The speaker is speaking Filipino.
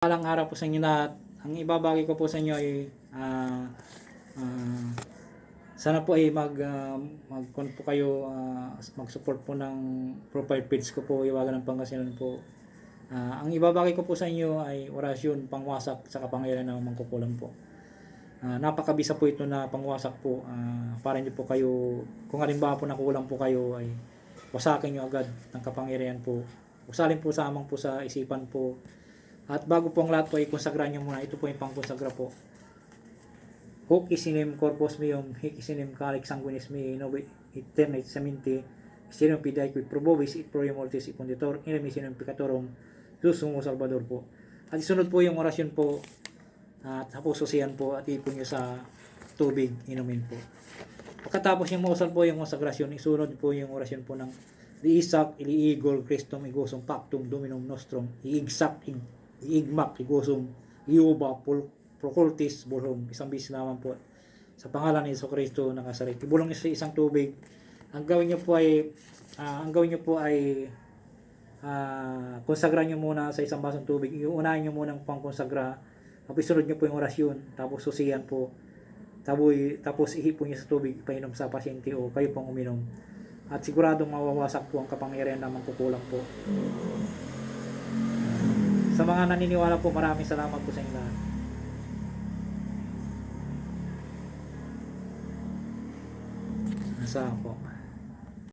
Palang araw po sa inyo lahat. Ang ibabagi ko po sa inyo ay ah, sana po ay mag-con po kayo, mag-support po ng profile page ko po, Iwagan ng Pangasinan po. Ang ibabagi ko po sa inyo ay orasyon pangwasak sa kapangyarihan ng mangkukulam po. Napakabisa po ito na pangwasak po, para hindi po kayo, kung halimbawa po nakulang po kayo, ay wasakin nyo agad ng kapangyarihan po. Usalin po samang po sa isipan po. At bago po ang lahat po ay konsagrahan nyo muna. Ito po yung pangkonsagra po. Hoc isinem corpus meum, hic isinem calix sanguinis mei, novi eternit sementi, isinem pidai qui probobis et pro mortis ipunditor, in remissionem peccatorum, Jesus sumo Salvador po. At isunod po yung orasyon po, at hapususihan po at ipon nyo sa tubig, inumin po. Pagkatapos yung mausal po yung konsagrasyon, isunod po yung orasyon po ng Iisak, iliigol, Christum, igosum, pactum, dominum nostrum, iigsak, iigmak, igosum, iuba, procultis, bulhom. Isang bis naman po. Sa pangalan ni Jesucristo nakasarit. Ibulong niyo sa isang tubig. Ang gawin niyo po ay konsagra niyo muna sa isang basong tubig. Iuunahin niyo muna ang pangkonsagra. Tapos isunod niyo po yung orasyon. Tapos susiyan po. Tapos ihipon niyo sa tubig, ipainom sa pasyente o kayo pong uminom. At siguradong mawawasak po ang kapangyarihan na mangkukulam po. Sa mga naniniwala po, maraming salamat po sa inyo lahat. Nasa po.